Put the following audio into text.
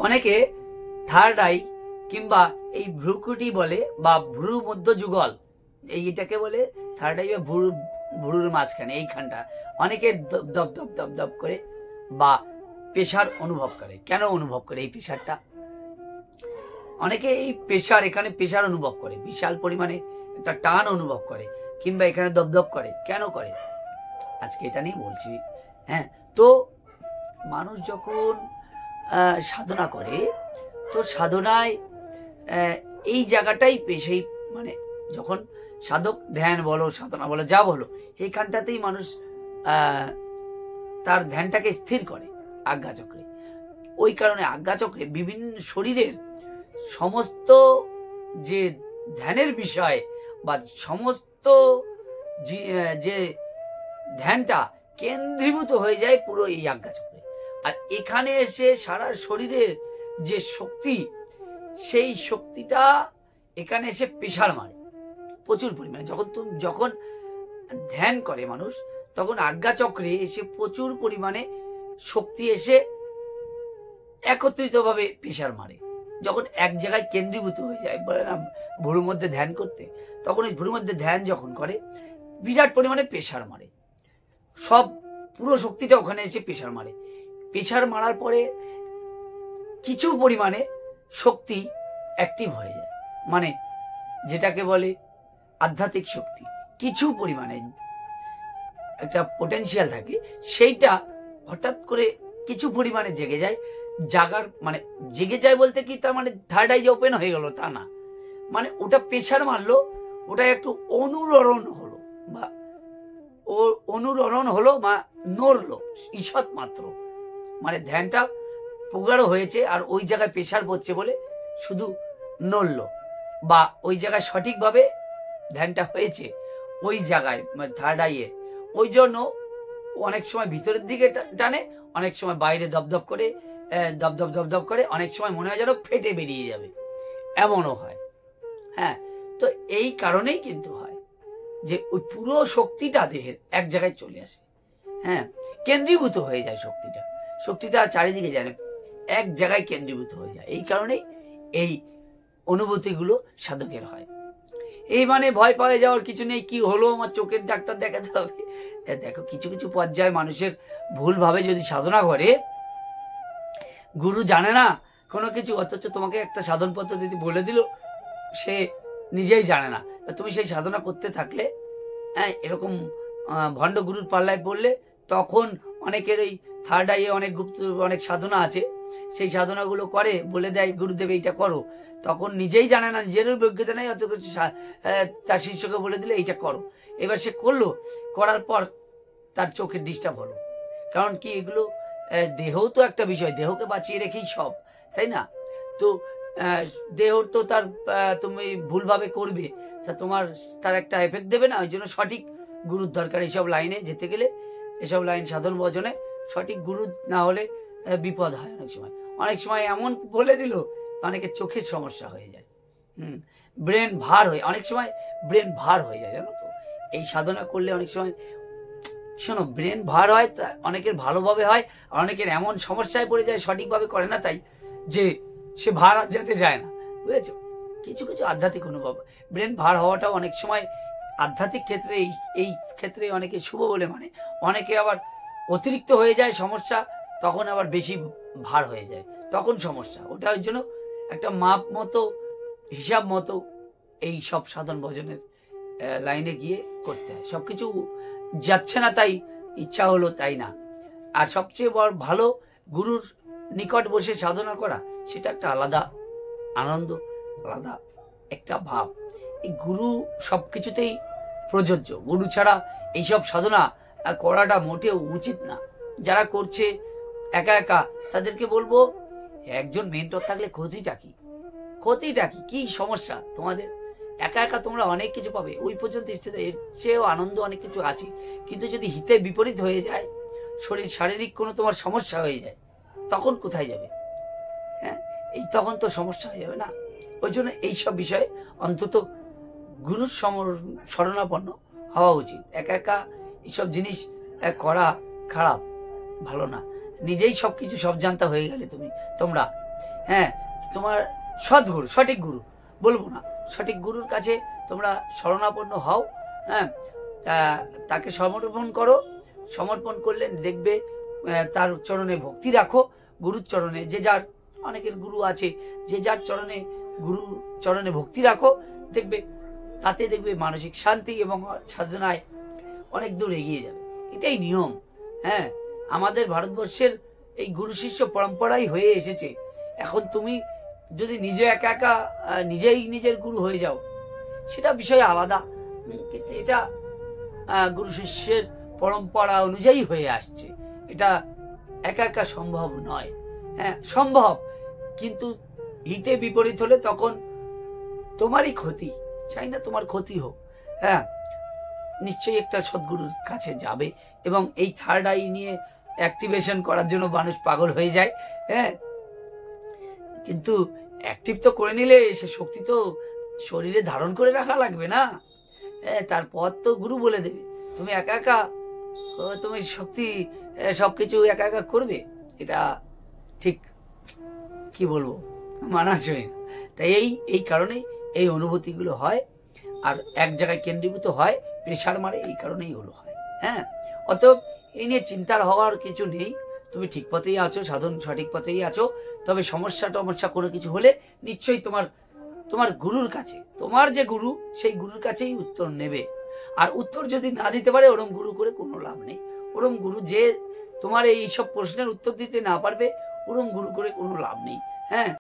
অনেকে third eye কিংবা এই ভ্রুকুটি বলে বা ভ্রু মধ্য যুগল, এইটাকে বলে থার্ড আই বা ভ্রুর মাঝখানে এইখানটা অনেকে দপ দপ দপ দপ দপ করে বা প্রেশার অনুভব করে। কেন অনুভব করে এই প্রেশারটা? অনেকে এই প্রেশার, এখানে প্রেশার অনুভব করে, বিশাল পরিমাণে একটা টান অনুভব করে, কিংবা এখানে দপদপ করে। কেন করে আজকে এটা নিয়ে বলছি। হ্যাঁ, তো মানুষ যখন সাধনা করে, তো সাধনায় এই জায়গাটাই সেই মানে যখন সাধক ধ্যান বলো, সাধনা বলো, যা বলো, এইখানটাতেই মানুষ তার ধ্যানটাকে স্থির করে আজ্ঞাচক্রে। ওই কারণে আজ্ঞাচক্রে বিভিন্ন শরীরের সমস্ত যে ধ্যানের বিষয় বা সমস্ত যে ধ্যানটা কেন্দ্রীভূত হয়ে যায় পুরো এই আজ্ঞাচক্রে। আর এখানে এসে সারা শরীরের যে শক্তি, সেই শক্তিটা এখানে এসে প্রেশার মারে প্রচুর পরিমাণে। যখন ধ্যান করে মানুষ, তখন আজ্ঞাচক্রে এসে প্রচুর পরিমাণে শক্তি এসে একত্রিত ভাবে প্রেশার মারে। যখন এক জায়গায় কেন্দ্রীভূত হয়ে যায়, বলে না ভ্রুর মধ্যে ধ্যান করতে, তখন ওই ভ্রুর মধ্যে ধ্যান যখন করে বিরাট পরিমাণে প্রেশার মারে, সব পুরো শক্তিটা ওখানে এসে প্রেশার মারে। প্রেশার মারার পরে কিছু পরিমাণে শক্তি অ্যাক্টিভ হয়ে যায়, মানে যেটাকে বলে আধ্যাত্মিক শক্তি। কিছু পরিমাণে একটা পোটেনশিয়াল থাকে, সেইটা হঠাৎ করে কিছু পরিমাণে জেগে যায়। জাগার মানে জেগে যায় বলতে কি তার মানে থার্ড আই ওপেন হয়ে গেল তা না, মানে ওটা প্রেশার মারলো, ওটা একটু অনুরণন হলো বা অনুরণন হলো বা নড়লো ঈষৎ মাত্র, মানে ধ্যানটা প্রগাঢ় হয়েছে আর ওই জায়গায় প্রেশার পড়ছে বলে শুধু নড়লো, বা ওই জায়গায় সঠিকভাবে ধ্যানটা হয়েছে ওই জায়গায় থার্ড আইয়ে। ওই জন্য অনেক সময় ভিতরের দিকে টানে, অনেক সময় বাইরে দপদপ করে দপদপ দপদপ করে, অনেক সময় মনে হয় যেন ফেটে বেরিয়ে যাবে, এমনও হয়। হ্যাঁ, তো এই কারণেই কিন্তু হয় যে ওই পুরো শক্তিটা দেহের এক জায়গায় চলে আসে। হ্যাঁ, কেন্দ্রীভূত হয়ে যায় শক্তিটা চারিদিকে যায় না, এক জায়গায় কেন্দ্রীভূত হয়ে যায়। এই কারণেই এই অনুভূতিগুলো সাধকের হয়। এই মানে ভয় পাওয়া যাওয়ার কিছু নেই, কি হলো আমার চোখের ডাক্তার দেখাতে হবে। দেখো, কিছু কিছু পর্যায়ে মানুষের ভুলভাবে যদি সাধনা করে, গুরু জানে না কোনো কিছু, অথচ তোমাকে একটা সাধন পদ্ধতি বলে দিল, সে নিজেই জানে না। তুমি সেই সাধনা করতে থাকলে, হ্যাঁ, এরকম ভণ্ড গুরুর পাল্লায় পড়লে, তখন অনেকের এই থার্ড আইয়ে অনেক গুপ্ত অনেক সাধনা আছে, সেই সাধনাগুলো করে, বলে দেয় গুরুদেব এইটা করো, তখন নিজেই জানে না, নিজেরও যোগ্যতা নেই, অত কিছু তার শিষ্যকে বলে দিলে এইটা করো। এবার সে করলো, করার পর তার চোখের ডিস্টার্ব হলো। কারণ কি, এগুলো দেহও তো একটা বিষয়, দেহকে বাঁচিয়ে রেখেই সব, তাই না? তো দেহ তো তার তুমি ভুলভাবে করবে, তা তার একটা এফেক্ট দেবে না। ওই জন্য সঠিক গুরুর দরকার এইসব লাইনে যেতে গেলে। এসব লাইন সাধন ভজনে সঠিক গুরু না হলে বিপদ হয়। অনেক সময় এমন বলে দিল, অনেকের চোখের সমস্যা হয়ে যায়, ব্রেন ভার হয়ে, অনেক সময় ব্রেন ভার হয়ে যায়, জানো তো। এই সাধনা করলে অনেক সময়, শোনো, ব্রেন ভার হয়, অনেকের ভালোভাবে হয়, আর অনেকের এমন সমস্যায় পড়ে যায় সঠিকভাবে করে না, তাই যে সে ভার যেতে যায় না, বুঝেছো? কিছু কিছু আধ্যাত্মিক অনুভব, ব্রেন ভার হওয়াটাও অনেক সময় আধ্যাত্মিক ক্ষেত্রে, এই ক্ষেত্রে অনেকে শুভ বলে মানে, অনেকে আবার অতিরিক্ত হয়ে যায় সমস্যা, তখন আবার বেশি ভার হয়ে যায়, তখন সমস্যা। ওটা ওই জন্য একটা মাপ মতো, হিসাব মতো এই সব সাধন ভজনের লাইনে গিয়ে করতে হয়। সবকিছু যাচ্ছে না তাই ইচ্ছা হলো তাই না। আর সবচেয়ে বড় ভালো গুরুর নিকট বসে সাধনা করা, সেটা একটা আলাদা আনন্দ, আলাদা একটা ভাব। এই গুরু সবকিছুতেই প্রযোজ্য, গুরু ছাড়া এইসব সাধনা করাটা মোটেও উচিত না। যারা করছে একা একা, তাদেরকে বলবো, একজন মেন্টর থাকলে ক্ষতিটা কি, কি সমস্যা তোমাদের? একা একা তোমরা অনেক কিছু পাবে, ওই পর্যন্ত স্থিত, এর চেয়েও আনন্দ অনেক কিছু আছে। কিন্তু যদি হিতে বিপরীত হয়ে যায়, শারীরিক কোনো তোমার সমস্যা হয়ে যায়, তখন কোথায় যাবে? হ্যাঁ, এই তখন তো সমস্যা হয়ে যাবে না। ওই জন্য এইসব বিষয়ে অন্তত গুরুর শরণাপন্ন হওয়া উচিত। একা একা এইসব জিনিস করা খারাপ, ভালো না। নিজেই সবকিছু সব জানতা হয়ে গেলে তোমরা হ্যাঁ, তোমার সদ্গুরু, সঠিক গুরু বলবো না, সঠিক গুরুর কাছে তোমরা শরণাপন্ন হও। হ্যাঁ, তাকে সমর্পণ করো। সমর্পণ করলে দেখবে তার চরণে ভক্তি রাখো, গুরুর চরণে, যে যার, অনেকের গুরু আছে, যে যার চরণে, গুরু চরণে ভক্তি রাখো, দেখবে তাতে দেখবে মানসিক শান্তি এবং সাধনায় অনেক দূর এগিয়ে যাবে। এটাই নিয়ম। হ্যাঁ, আমাদের ভারতবর্ষের এই গুরু শিষ্য পরম্পরাই হয়ে এসেছে। এখন তুমি যদি নিজে একা একা নিজেই নিজের গুরু হয়ে যাও, সেটা বিষয় আলাদা, কিন্তু এটা গুরু শিষ্যের পরম্পরা অনুযায়ী হয়ে আসছে। এটা একা একা সম্ভব নয়। হ্যাঁ, সম্ভব, কিন্তু হিতে বিপরীত হলে তখন তোমারই ক্ষতি। চাই না তোমার ক্ষতি হোক। হ্যাঁ, নিশ্চয়ই একটা সদ্গুরুর কাছে যাবে, এবং এই থার্ড আই নিয়ে অ্যাক্টিভেশন করার জন্য মানুষ পাগল হয়ে যায়। হ্যাঁ, কিন্তু অ্যাক্টিভ তো করে নিলে সে শক্তি তো শরীরে ধারণ করে রাখা লাগবে না। হ্যাঁ, তারপর তো গুরু বলে দেবে। তুমি একা একা তুমি শক্তি সবকিছু একা একা করবে, এটা ঠিক কি বলবো, মানানসই না। তাই এই কারণেই এই অনুভূতিগুলো হয়, আর এক জায়গায় কেন্দ্রীভূত হয়, প্রেশার মারে, এই কারণেই হলো হয়। হ্যাঁ, অতএব এই নিয়ে চিন্তার হওয়ার কিছু নেই। তুমি ঠিক পথেই আছো, সাধন সঠিক পথেই আছো। তবে সমস্যা কোনো কিছু হলে নিশ্চয়ই তোমার গুরুর কাছে, তোমার যে গুরু, সেই গুরুর কাছেই উত্তর নেবে। আর উত্তর যদি না দিতে পারে, ওরম গুরু করে কোনো লাভ নেই। ওরম গুরু যে তোমার এই সব প্রশ্নের উত্তর দিতে না পারবে, ওরম গুরু করে কোনো লাভ নেই। হ্যাঁ।